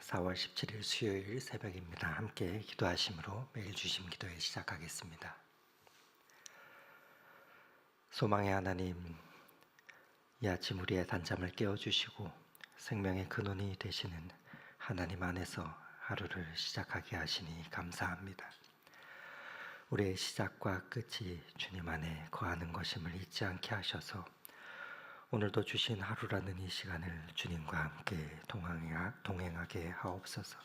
4월 17일 수요일 새벽입니다. 함께 기도하심으로 매일 주심 기도회 시작하겠습니다. 소망의 하나님, 이 아침 우리의 단잠을 깨워주시고 생명의 근원이 되시는 하나님 안에서 하루를 시작하게 하시니 감사합니다. 우리의 시작과 끝이 주님 안에 거하는 것임을 잊지 않게 하셔서 오늘도 주신 하루라는 이 시간을 주님과 함께 동행하게 하옵소서.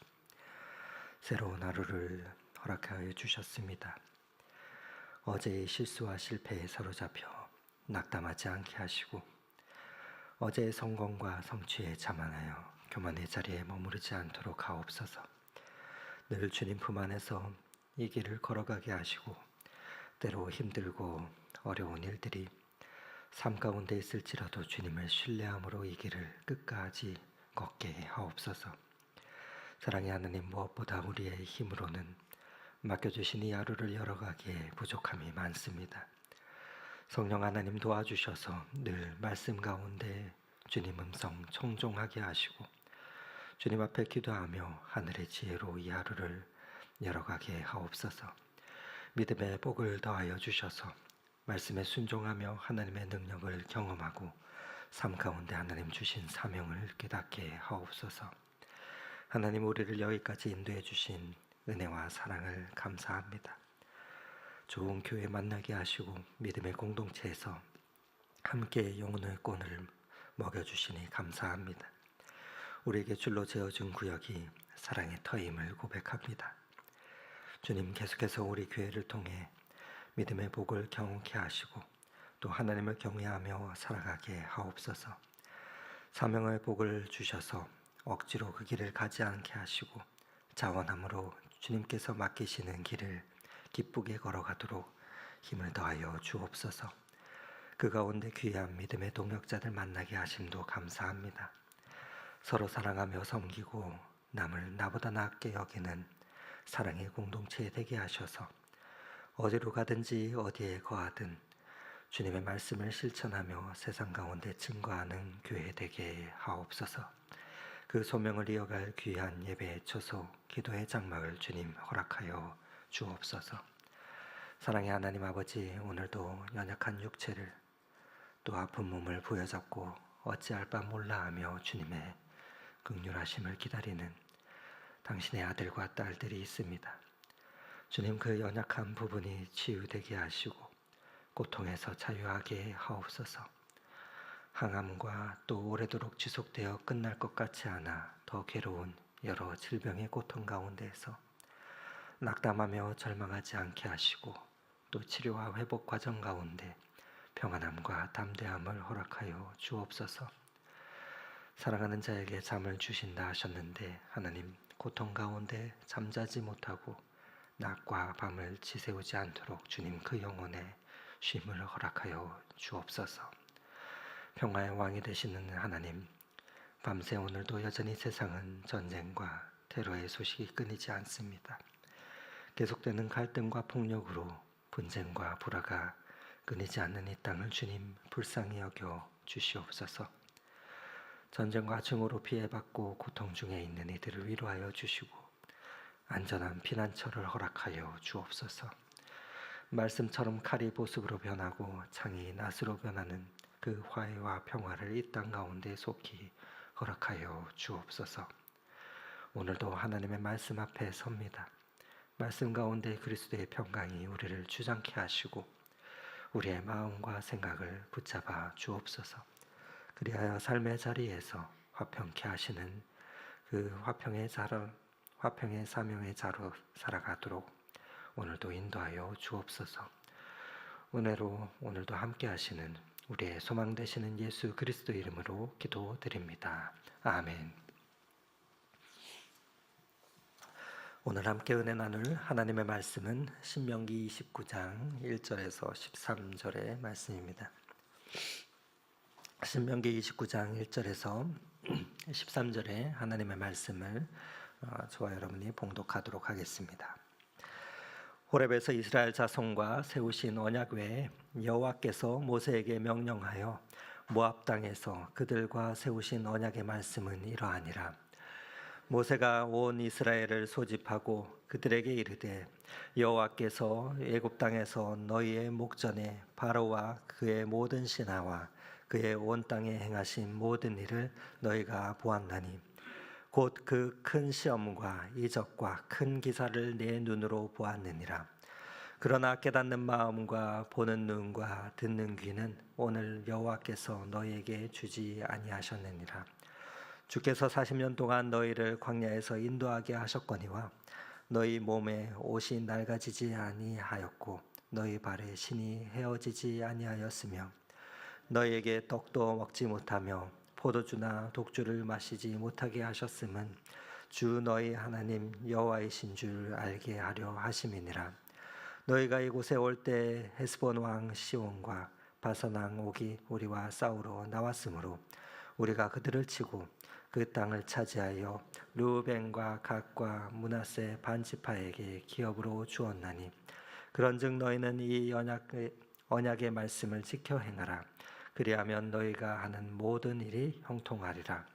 새로운 하루를 허락하여 주셨습니다. 어제의 실수와 실패에 사로잡혀 낙담하지 않게 하시고 어제의 성공과 성취에 자만하여 교만의 자리에 머무르지 않도록 하옵소서. 늘 주님 품 안에서 이 길을 걸어가게 하시고 때로 힘들고 어려운 일들이 삶 가운데 있을지라도 주님을 신뢰함으로 이 길을 끝까지 걷게 하옵소서. 사랑의 하나님, 무엇보다 우리의 힘으로는 맡겨주신 이 하루를 열어가기에 부족함이 많습니다. 성령 하나님 도와주셔서 늘 말씀 가운데 주님 음성 청종하게 하시고 주님 앞에 기도하며 하늘의 지혜로 이 하루를 열어가게 하옵소서. 믿음의 복을 더하여 주셔서 말씀에 순종하며 하나님의 능력을 경험하고 삶 가운데 하나님 주신 사명을 깨닫게 하옵소서. 하나님, 우리를 여기까지 인도해 주신 은혜와 사랑을 감사합니다. 좋은 교회 만나게 하시고 믿음의 공동체에서 함께 영혼의 꾼을 먹여주시니 감사합니다. 우리에게 줄로 재어준 구역이 사랑의 터임을 고백합니다. 주님, 계속해서 우리 교회를 통해 믿음의 복을 경험케 하시고 또 하나님을 경외하며 살아가게 하옵소서. 사명의 복을 주셔서 억지로 그 길을 가지 않게 하시고 자원함으로 주님께서 맡기시는 길을 기쁘게 걸어가도록 힘을 더하여 주옵소서. 그 가운데 귀한 믿음의 동역자들 만나게 하심도 감사합니다. 서로 사랑하며 섬기고 남을 나보다 낫게 여기는 사랑의 공동체 되게 하셔서 어디로 가든지 어디에 거하든 주님의 말씀을 실천하며 세상 가운데 증거하는 교회 되게 하옵소서. 그 소명을 이어갈 귀한 예배의 초소, 기도의 장막을 주님 허락하여 주옵소서. 사랑의 하나님 아버지, 오늘도 연약한 육체를 또 아픈 몸을 부여잡고 어찌할 바 몰라 하며 주님의 긍휼하심을 기다리는 당신의 아들과 딸들이 있습니다. 주님, 그 연약한 부분이 치유되게 하시고 고통에서 자유하게 하옵소서. 항암과 또 오래도록 지속되어 끝날 것 같지 않아 더 괴로운 여러 질병의 고통 가운데에서 낙담하며 절망하지 않게 하시고 또 치료와 회복 과정 가운데 평안함과 담대함을 허락하여 주옵소서. 사랑하는 자에게 잠을 주신다 하셨는데 하나님, 고통 가운데 잠자지 못하고 낮과 밤을 지새우지 않도록 주님 그 영혼에 쉼을 허락하여 주옵소서. 평화의 왕이 되시는 하나님, 밤새 오늘도 여전히 세상은 전쟁과 테러의 소식이 끊이지 않습니다. 계속되는 갈등과 폭력으로 분쟁과 불화가 끊이지 않는 이 땅을 주님 불쌍히 여겨 주시옵소서. 전쟁과 증오로 피해받고 고통 중에 있는 이들을 위로하여 주시고 안전한 피난처를 허락하여 주옵소서. 말씀처럼 칼이 보습으로 변하고 창이 낫으로 변하는 그 화해와 평화를 이 땅 가운데 속히 허락하여 주옵소서. 오늘도 하나님의 말씀 앞에 섭니다. 말씀 가운데 그리스도의 평강이 우리를 주장케 하시고 우리의 마음과 생각을 붙잡아 주옵소서. 그리하여 삶의 자리에서 화평케 하시는 그 화평의 사명의 자로 살아가도록 오늘도 인도하여 주옵소서. 은혜로 오늘도 함께 하시는 우리의 소망 되시는 예수 그리스도 이름으로 기도드립니다. 아멘. 오늘 함께 은혜 나눌 하나님의 말씀은 신명기 29장 1절에서 13절의 말씀입니다. 신명기 29장 1절에서 13절의 하나님의 말씀을 저와 여러분이 봉독하도록 하겠습니다. 호렙에서 이스라엘 자손과 세우신 언약 외에 여호와께서 모세에게 명령하여 모압 땅에서 그들과 세우신 언약의 말씀은 이러하니라. 모세가 온 이스라엘을 소집하고 그들에게 이르되 여호와께서 애굽 땅에서 너희의 목전에 바로와 그의 모든 신하와 그의 온 땅에 행하신 모든 일을 너희가 보았나니 곧 그 큰 시험과 이적과 큰 기사를 내 눈으로 보았느니라. 그러나 깨닫는 마음과 보는 눈과 듣는 귀는 오늘 여호와께서 너희에게 주지 아니하셨느니라. 주께서 40년 동안 너희를 광야에서 인도하게 하셨거니와 너희 몸에 옷이 낡아지지 아니하였고 너희 발에 신이 헤어지지 아니하였으며 너희에게 떡도 먹지 못하며 포도주나 독주를 마시지 못하게 하셨음은 주 너희 하나님 여호와이신 줄 알게 하려 하심이니라. 너희가 이곳에 올 때 헤스본 왕 시온과 바산 왕 옥이 우리와 싸우러 나왔으므로 우리가 그들을 치고 그 땅을 차지하여 르우벤과 갓과 므낫세 반지파에게 기업으로 주었나니 그런즉 너희는 이 언약의 말씀을 지켜 행하라. 그리하면 너희가 하는 모든 일이 형통하리라.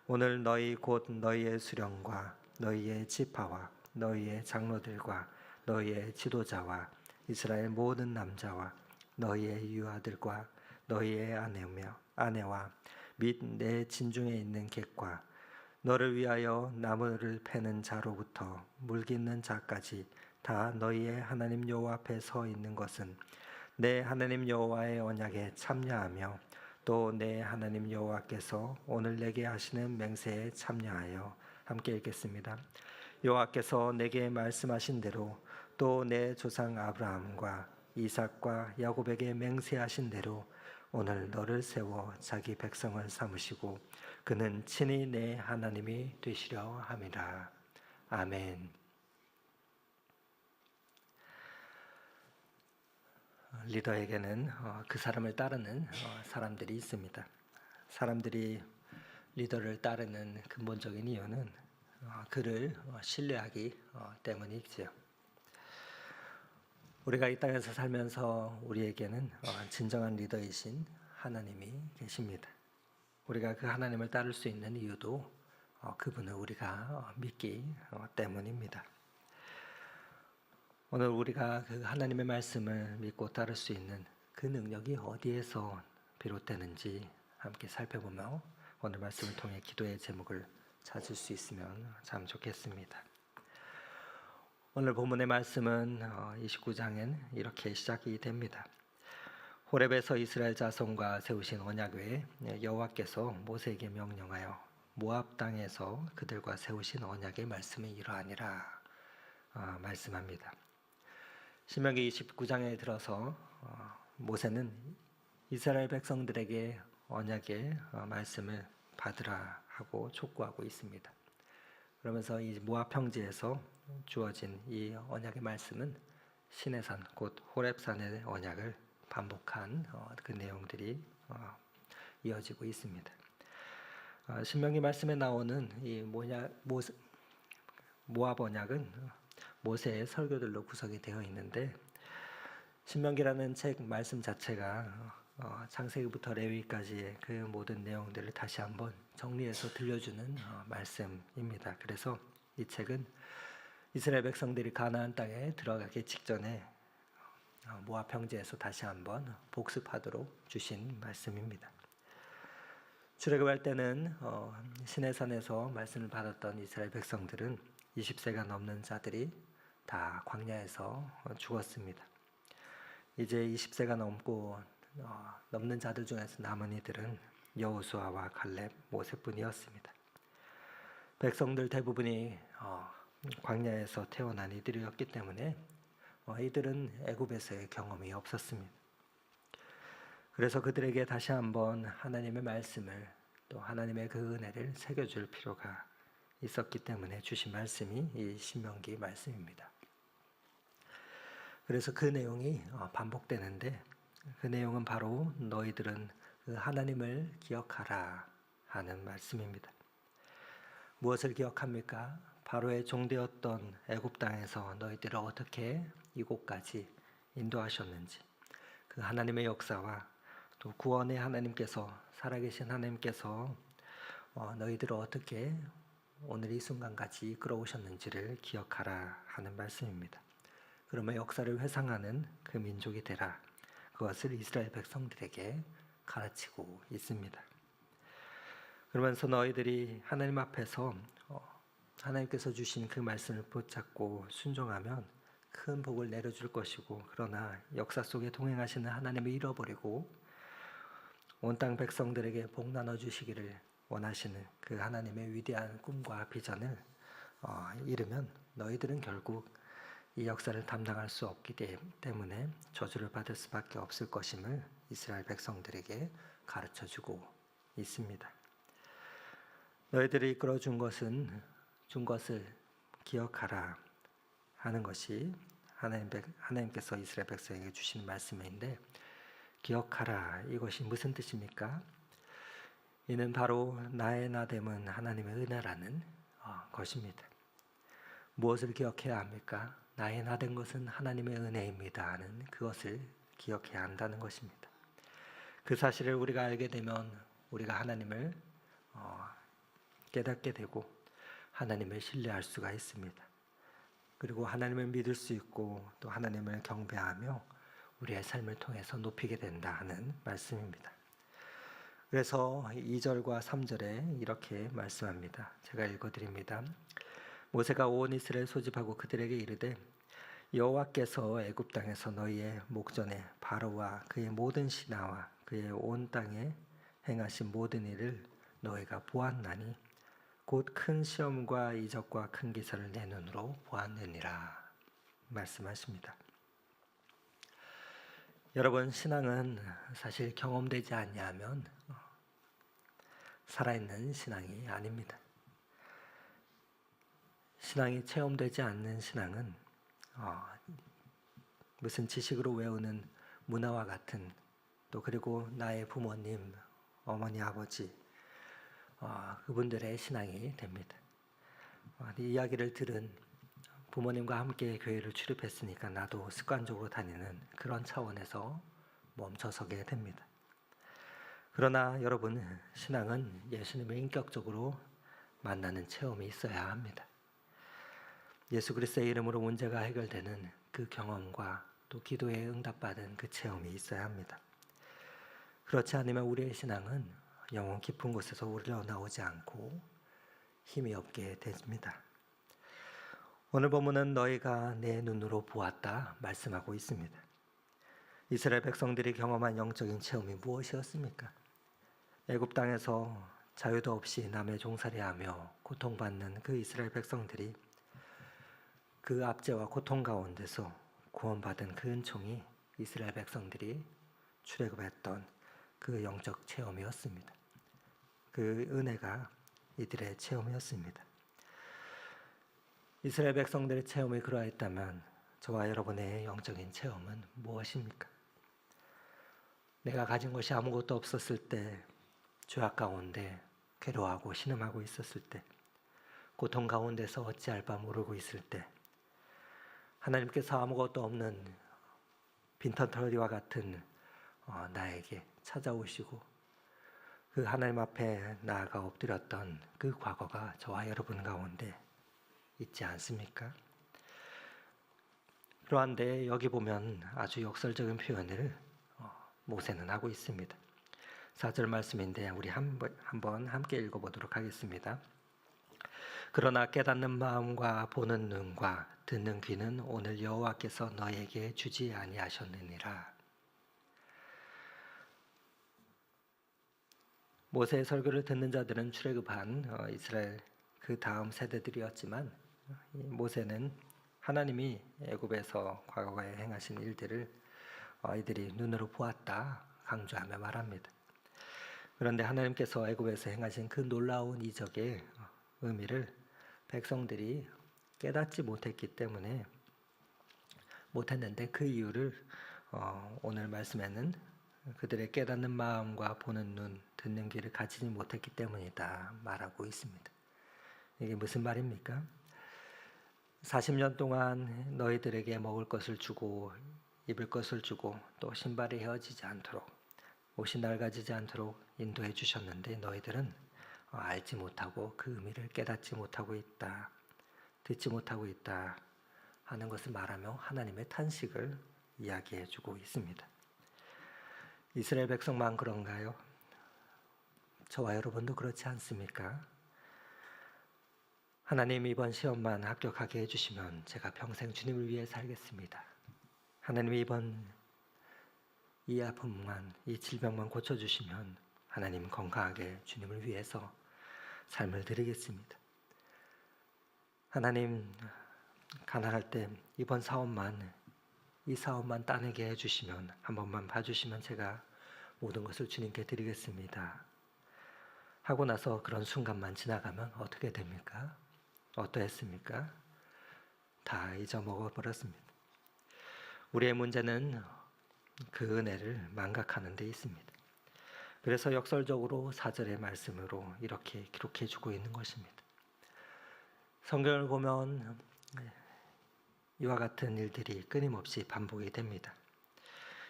오늘 너희 곧 너희의 수령과 너희의 지파와 너희의 장로들과 너희의 지도자와 이스라엘 모든 남자와 너희의 유아들과 너희의 아내와 및 내 진중에 있는 객과 너를 위하여 나무를 패는 자로부터 물깃는 자까지 다 너희의 하나님 여호와 앞에 서 있는 것은 내 하나님 여호와의 언약에 참여하며 또 내 하나님 여호와께서 오늘 내게 하시는 맹세에 참여하여 함께 읽겠습니다. 여호와께서 내게 말씀하신 대로 또 내 조상 아브라함과 이삭과 야곱에게 맹세하신 대로 오늘 너를 세워 자기 백성을 삼으시고 그는 친히 내 하나님이 되시려 함이라. 아멘. 리더에게는 그 사람을 따르는 사람들이 있습니다. 사람들이 리더를 따르는 근본적인 이유는 그를 신뢰하기 때문이죠. 우리가 이 땅에서 살면서 우리에게는 진정한 리더이신 하나님이 계십니다. 우리가 그 하나님을 따를 수 있는 이유도 그분을 우리가 믿기 때문입니다. 오늘 우리가 그 하나님의 말씀을 믿고 따를 수 있는 그 능력이 어디에서 비롯되는지 함께 살펴보며 오늘 말씀을 통해 기도의 제목을 찾을 수 있으면 참 좋겠습니다. 오늘 본문의 말씀은 29장엔 이렇게 시작이 됩니다. 호렙에서 이스라엘 자손과 세우신 언약 외에 여호와께서 모세에게 명령하여 모압 땅에서 그들과 세우신 언약의 말씀이 이러하니라 말씀합니다. 신명기 29장에 들어서 모세는 이스라엘 백성들에게 언약의 말씀을 받으라 하고 촉구하고 있습니다. 그러면서 이 모압 평지에서 주어진 이 언약의 말씀은 시내산 곧 호렙산의 언약을 반복한 그 내용들이 이어지고 있습니다. 신명기 말씀에 나오는 이 모압 언약은 모세의 설교들로 구성이 되어 있는데 신명기라는 책 말씀 자체가 창세기부터 레위기까지의 그 모든 내용들을 다시 한번 정리해서 들려주는 말씀입니다. 그래서 이 책은 이스라엘 백성들이 가나안 땅에 들어가기 직전에 모압 평지에서 다시 한번 복습하도록 주신 말씀입니다. 출애굽할 때는 시내산에서 말씀을 받았던 이스라엘 백성들은 20세가 넘는 자들이 다 광야에서 죽었습니다. 이제 20세가 넘는 자들 중에서 남은 이들은 여호수아와 갈렙, 모세뿐이었습니다. 백성들 대부분이 광야에서 태어난 이들이었기 때문에 이들은 애굽에서의 경험이 없었습니다. 그래서 그들에게 다시 한번 하나님의 말씀을 또 하나님의 그 은혜를 새겨줄 필요가 있었기 때문에 주신 말씀이 이 신명기 말씀입니다. 그래서 그 내용이 반복되는데 그 내용은 바로 너희들은 그 하나님을 기억하라 하는 말씀입니다. 무엇을 기억합니까? 바로의 종되었던 애굽 땅에서 너희들을 어떻게 이곳까지 인도하셨는지, 그 하나님의 역사와 또 구원의 하나님께서, 살아계신 하나님께서 너희들을 어떻게 오늘 이 순간까지 이끌어 오셨는지를 기억하라 하는 말씀입니다. 그러면 역사를 회상하는 그 민족이 되라, 그것을 이스라엘 백성들에게 가르치고 있습니다. 그러면서 너희들이 하나님 앞에서 하나님께서 주신 그 말씀을 붙잡고 순종하면 큰 복을 내려줄 것이고, 그러나 역사 속에 동행하시는 하나님을 잃어버리고 온 땅 백성들에게 복 나눠주시기를 원하시는 그 하나님의 위대한 꿈과 비전을 잃으면 너희들은 결국 이 역사를 담당할 수 없기 때문에 저주를 받을 수밖에 없을 것임을 이스라엘 백성들에게 가르쳐주고 있습니다. 너희들이 이끌어 준 것을 기억하라 하는 것이 하나님께서 이스라엘 백성에게 주시는 말씀인데, 기억하라, 이것이 무슨 뜻입니까? 이는 바로 나의 나됨은 하나님의 은혜라는 것입니다. 무엇을 기억해야 합니까? 나의 나된 것은 하나님의 은혜입니다 하는 그것을 기억해야 한다는 것입니다. 그 사실을 우리가 알게 되면 우리가 하나님을 깨닫게 되고 하나님을 신뢰할 수가 있습니다. 그리고 하나님을 믿을 수 있고 또 하나님을 경배하며 우리의 삶을 통해서 높이게 된다 하는 말씀입니다. 그래서 2절과 3절에 이렇게 말씀합니다. 제가 읽어드립니다. 모세가 온 이스라엘 소집하고 그들에게 이르되 여호와께서 애굽 땅에서 너희의 목전에 바로와 그의 모든 신하와 그의 온 땅에 행하신 모든 일을 너희가 보았나니 곧 큰 시험과 이적과 큰 기사를 내 눈으로 보았느니라 말씀하십니다. 여러분, 신앙은 사실 경험되지 않냐면 살아있는 신앙이 아닙니다. 신앙이 체험되지 않는 신앙은 무슨 지식으로 외우는 문화와 같은, 또 그리고 나의 부모님, 어머니, 아버지 그분들의 신앙이 됩니다. 이 이야기를 들은 부모님과 함께 교회를 출입했으니까 나도 습관적으로 다니는 그런 차원에서 멈춰서게 됩니다. 그러나 여러분, 신앙은 예수님을 인격적으로 만나는 체험이 있어야 합니다. 예수 그리스도의 이름으로 문제가 해결되는 그 경험과 또 기도에 응답받은 그 체험이 있어야 합니다. 그렇지 않으면 우리의 신앙은 영혼 깊은 곳에서 우러나오지 않고 힘이 없게 됩니다. 오늘 본문은 너희가 내 눈으로 보았다 말씀하고 있습니다. 이스라엘 백성들이 경험한 영적인 체험이 무엇이었습니까? 애굽 땅에서 자유도 없이 남의 종살이하며 고통받는 그 이스라엘 백성들이 그 압제와 고통 가운데서 구원받은 그 은총이 이스라엘 백성들이 출애굽했던 그 영적 체험이었습니다. 그 은혜가 이들의 체험이었습니다. 이스라엘 백성들의 체험이 그러했다면 저와 여러분의 영적인 체험은 무엇입니까? 내가 가진 것이 아무것도 없었을 때, 죄악 가운데 괴로워하고 신음하고 있었을 때, 고통 가운데서 어찌할 바 모르고 있을 때, 하나님께서 아무것도 없는 빈털터리와 같은 나에게 찾아오시고 그 하나님 앞에 나아가 엎드렸던 그 과거가 저와 여러분 가운데 있지 않습니까? 그러한데 여기 보면 아주 역설적인 표현을 모세는 하고 있습니다. 4절 말씀인데 우리 한번 함께 읽어보도록 하겠습니다. 그러나 깨닫는 마음과 보는 눈과 듣는 귀는 오늘 여호와께서 너에게 주지 아니하셨느니라. 모세의 설교를 듣는 자들은 출애굽한 이스라엘 그 다음 세대들이었지만, 모세는 하나님이 애굽에서 과거에 행하신 일들을 이들이 눈으로 보았다 강조하며 말합니다. 그런데 하나님께서 애굽에서 행하신 그 놀라운 이적의 의미를 백성들이 깨닫지 못했는데 그 이유를 오늘 말씀에는 그들의 깨닫는 마음과 보는 눈, 듣는 귀를 가지지 못했기 때문이다 말하고 있습니다. 이게 무슨 말입니까? 40년 동안 너희들에게 먹을 것을 주고 입을 것을 주고 또 신발이 헤어지지 않도록 옷이 낡아지지 않도록 인도해 주셨는데 너희들은 알지 못하고 그 의미를 깨닫지 못하고 있다. 듣지 못하고 있다 하는 것을 말하며 하나님의 탄식을 이야기해 주고 있습니다. 이스라엘 백성만 그런가요? 저와 여러분도 그렇지 않습니까? 하나님 이번 시험만 합격하게 해주시면 제가 평생 주님을 위해 살겠습니다. 하나님 이번 이 아픔만, 이 질병만 고쳐주시면 하나님 건강하게 주님을 위해서 삶을 드리겠습니다. 하나님 가난할 때 이번 사업만, 이 사업만 따내게 해주시면 한 번만 봐주시면 제가 모든 것을 주님께 드리겠습니다. 하고 나서 그런 순간만 지나가면 어떻게 됩니까? 어떠했습니까? 다 잊어먹어 버렸습니다. 우리의 문제는 그 은혜를 망각하는 데 있습니다. 그래서 역설적으로 4절의 말씀으로 이렇게 기록해 주고 있는 것입니다. 성경을 보면 이와 같은 일들이 끊임없이 반복이 됩니다.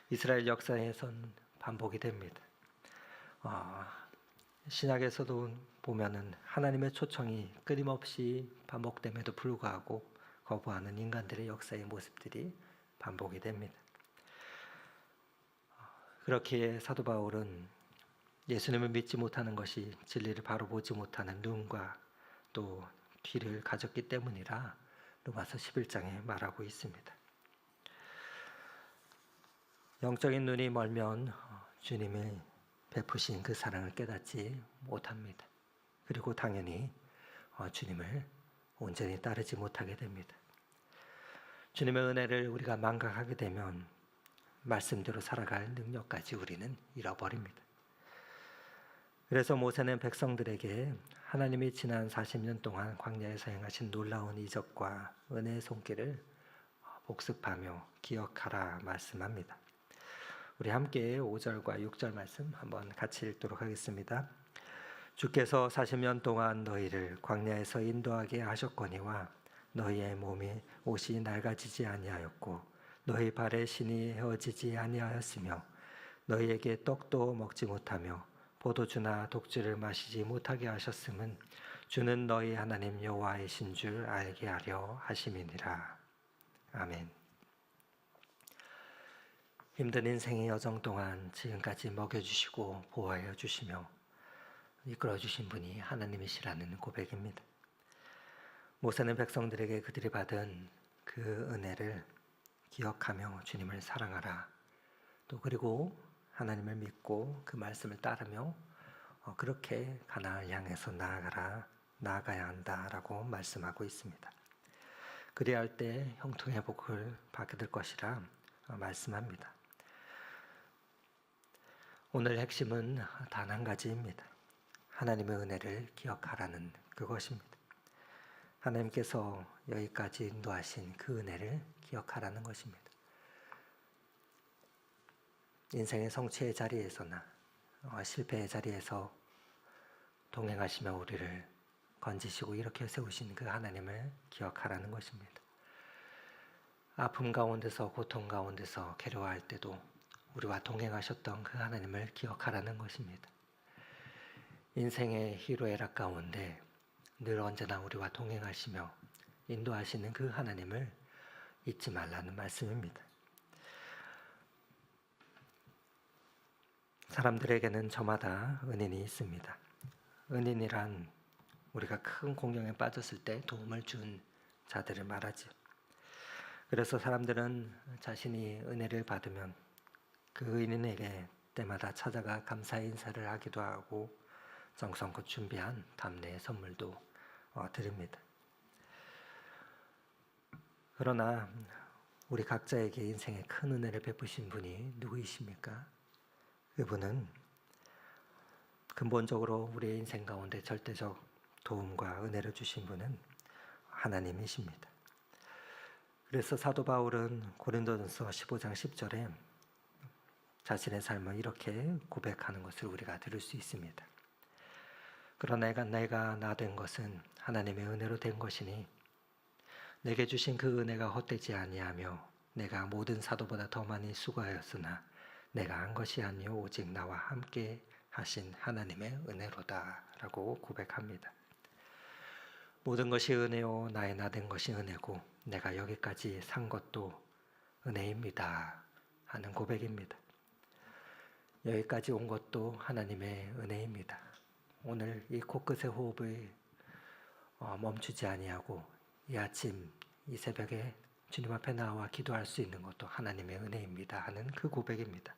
이스라엘 역사에선 반복이 됩니다. 신약에서도 보면은 하나님의 초청이 끊임없이 반복됨에도 불구하고 거부하는 인간들의 역사의 모습들이 반복이 됩니다. 그렇기에 사도 바울은 예수님을 믿지 못하는 것이 진리를 바로 보지 못하는 눈과 또 귀를 가졌기 때문이라 로마서 11장에 말하고 있습니다. 영적인 눈이 멀면 주님의 베푸신 그 사랑을 깨닫지 못합니다. 그리고 당연히 주님을 온전히 따르지 못하게 됩니다. 주님의 은혜를 우리가 망각하게 되면 말씀대로 살아갈 능력까지 우리는 잃어버립니다. 그래서 모세는 백성들에게 하나님이 지난 40년 동안 광야에서 행하신 놀라운 이적과 은혜의 손길을 복습하며 기억하라 말씀합니다. 우리 함께 5절과 6절 말씀 한번 같이 읽도록 하겠습니다. 주께서 40년 동안 너희를 광야에서 인도하게 하셨거니와 너희의 몸이 옷이 낡아지지 아니하였고 너희 발의 신이 헤어지지 아니하였으며 너희에게 떡도 먹지 못하며 포도주나 독주를 마시지 못하게 하셨음은 주는 너희 하나님 여호와이신 줄 알게 하려 하심이니라. 아멘. 힘든 인생의 여정 동안 지금까지 먹여주시고 보호하여 주시며 이끌어주신 분이 하나님이시라는 고백입니다. 모세는 백성들에게 그들이 받은 그 은혜를 기억하며 주님을 사랑하라. 또 그리고 하나님을 믿고 그 말씀을 따르며 그렇게 가나안을 향해서 나아가야 한다라고 말씀하고 있습니다. 그리할 때 형통의 복을 받게 될 것이라 말씀합니다. 오늘 핵심은 단 한 가지입니다. 하나님의 은혜를 기억하라는 그것입니다. 하나님께서 여기까지 인도하신 그 은혜를 기억하라는 것입니다. 인생의 성취의 자리에서나 실패의 자리에서 동행하시며 우리를 건지시고 이렇게 세우신 그 하나님을 기억하라는 것입니다. 아픔 가운데서 고통 가운데서 괴로워할 때도 우리와 동행하셨던 그 하나님을 기억하라는 것입니다. 인생의 희로애락 가운데 늘 언제나 우리와 동행하시며 인도하시는 그 하나님을 잊지 말라는 말씀입니다. 사람들에게는 저마다 은인이 있습니다. 은인이란 우리가 큰 공경에 빠졌을 때 도움을 준 자들을 말하죠. 그래서 사람들은 자신이 은혜를 받으면 그 은인에게 때마다 찾아가 감사 인사를 하기도 하고 정성껏 준비한 답례의 선물도 드립니다. 그러나 우리 각자에게 인생에 큰 은혜를 베푸신 분이 누구이십니까? 그분은 근본적으로 우리의 인생 가운데 절대적 도움과 은혜를 주신 분은 하나님이십니다. 그래서 사도 바울은 고린도전서 15장 10절에 자신의 삶을 이렇게 고백하는 것을 우리가 들을 수 있습니다. 그러나 내가 나 된 것은 하나님의 은혜로 된 것이니 내게 주신 그 은혜가 헛되지 아니하며 내가 모든 사도보다 더 많이 수고하였으나 내가 한 것이 아니요 오직 나와 함께 하신 하나님의 은혜로다라고 고백합니다. 모든 것이 은혜요 나의 나된 것이 은혜고 내가 여기까지 산 것도 은혜입니다 하는 고백입니다. 여기까지 온 것도 하나님의 은혜입니다. 오늘 이 코끝의 호흡을 멈추지 아니하고 이 아침 이 새벽에 주님 앞에 나와 기도할 수 있는 것도 하나님의 은혜입니다 하는 그 고백입니다.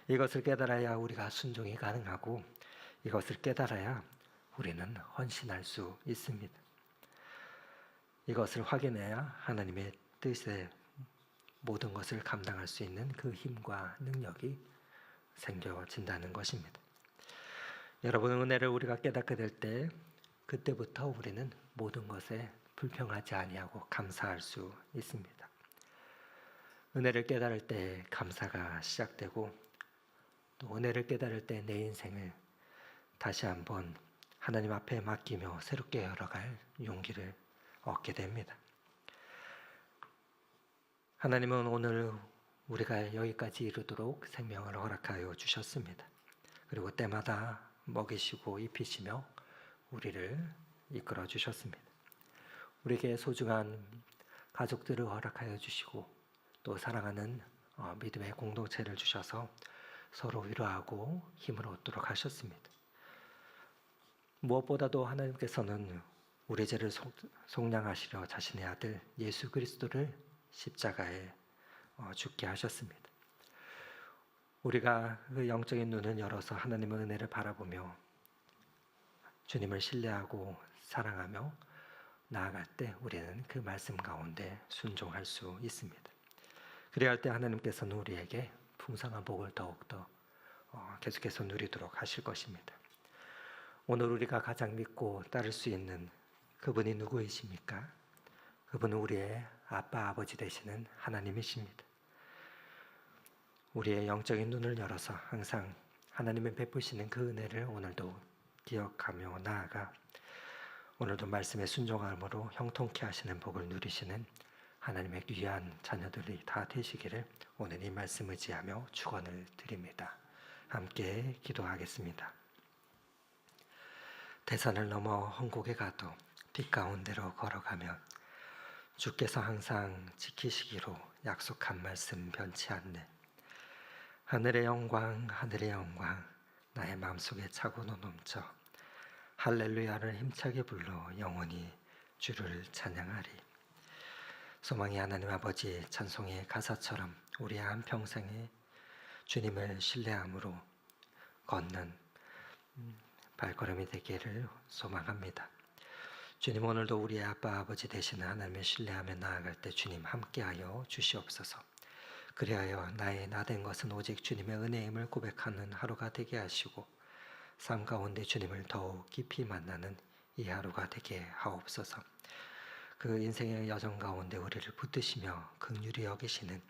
이것을 깨달아야 우리가 순종이 가능하고 이것을 깨달아야 우리는 헌신할 수 있습니다. 이것을 확인해야 하나님의 뜻에 모든 것을 감당할 수 있는 그 힘과 능력이 생겨진다는 것입니다. 여러분, 은혜를 우리가 깨닫게 될 때 그때부터 우리는 모든 것에 불평하지 아니하고 감사할 수 있습니다. 은혜를 깨달을 때 감사가 시작되고 또 은혜를 깨달을 때 내 인생을 다시 한번 하나님 앞에 맡기며 새롭게 열어갈 용기를 얻게 됩니다. 하나님은 오늘 우리가 여기까지 이르도록 생명을 허락하여 주셨습니다. 그리고 때마다 먹이시고 입히시며 우리를 이끌어 주셨습니다. 우리에게 소중한 가족들을 허락하여 주시고 또 사랑하는 믿음의 공동체를 주셔서 서로 위로하고 힘을 얻도록 하셨습니다. 무엇보다도 하나님께서는 우리 죄를 속량하시려 자신의 아들 예수 그리스도를 십자가에 죽게 하셨습니다. 우리가 그 영적인 눈을 열어서 하나님의 은혜를 바라보며 주님을 신뢰하고 사랑하며 나아갈 때 우리는 그 말씀 가운데 순종할 수 있습니다. 그래야 할 때 하나님께서는 우리에게 풍성한 복을 더욱더 계속해서 누리도록 하실 것입니다. 오늘 우리가 가장 믿고 따를 수 있는 그분이 누구이십니까? 그분은 우리의 아빠, 아버지 되시는 하나님이십니다. 우리의 영적인 눈을 열어서 항상 하나님의 베푸시는 그 은혜를 오늘도 기억하며 나아가 오늘도 말씀에 순종함으로 형통케 하시는 복을 누리시는 하나님의 귀한 자녀들이 다 되시기를 오늘 이 말씀 의지하며 축원을 드립니다. 함께 기도하겠습니다. 대산을 넘어 홍곡에 가도 빛 가운데로 걸어가면 주께서 항상 지키시기로 약속한 말씀 변치 않네. 하늘의 영광 하늘의 영광 나의 마음속에 차고도 넘쳐 할렐루야를 힘차게 불러 영원히 주를 찬양하리. 소망이 하나님 아버지 찬송의 가사처럼 우리의 한평생에 주님을 신뢰함으로 걷는 발걸음이 되기를 소망합니다. 주님, 오늘도 우리의 아빠 아버지 되시는 하나님을 신뢰하며 나아갈 때 주님 함께하여 주시옵소서. 그리하여 나의 나된 것은 오직 주님의 은혜임을 고백하는 하루가 되게 하시고 삶 가운데 주님을 더욱 깊이 만나는 이 하루가 되게 하옵소서. 그 인생의 여정 가운데 우리를 붙드시며 긍휼히 여기시는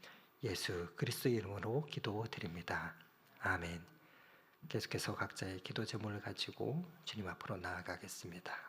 예수 그리스도 이름으로 기도드립니다. 아멘. 계속해서 각자의 기도 제목을 가지고 주님 앞으로 나아가겠습니다.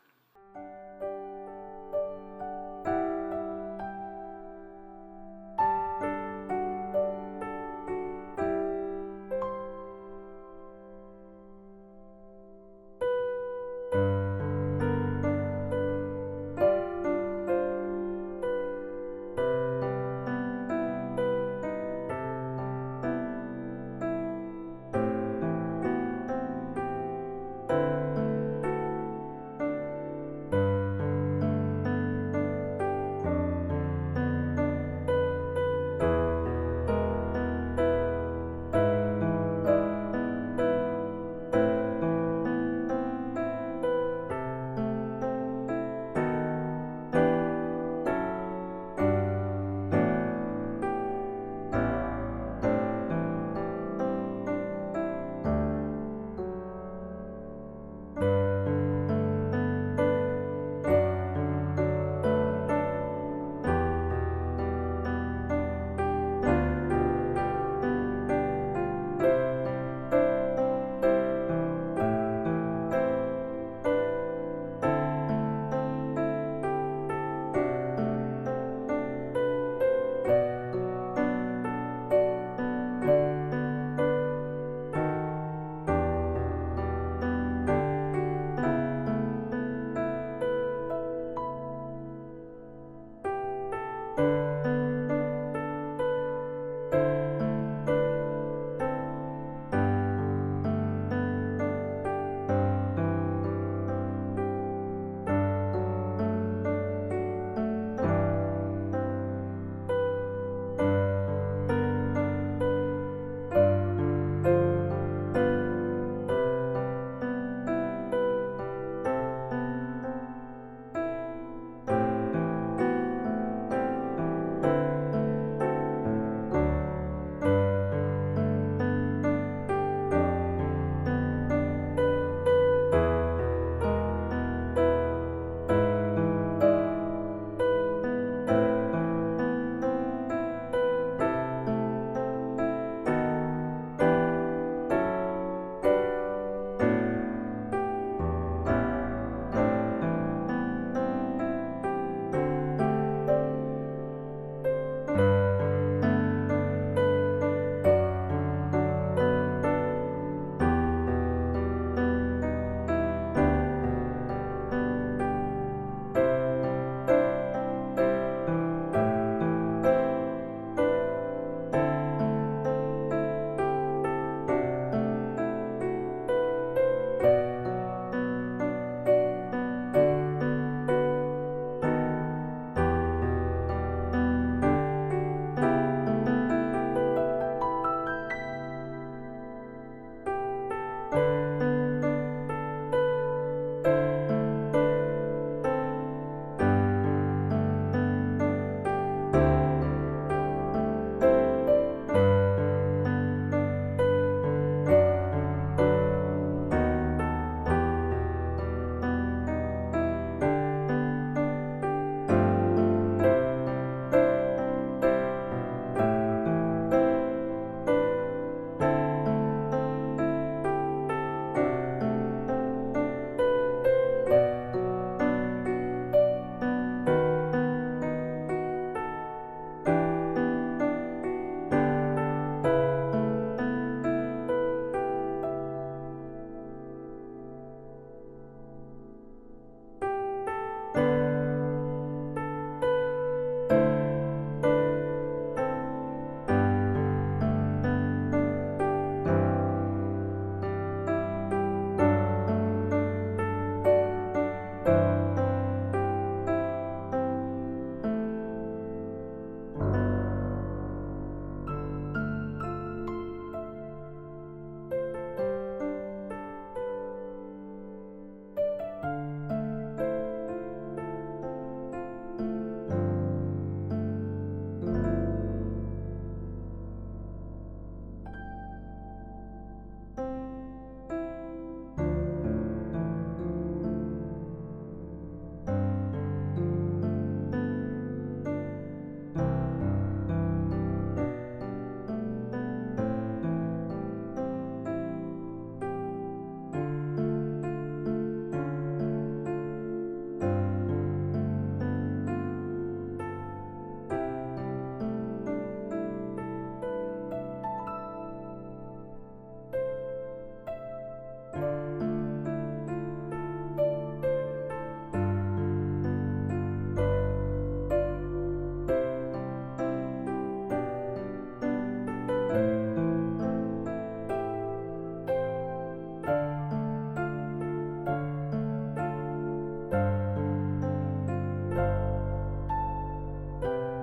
주옵소서.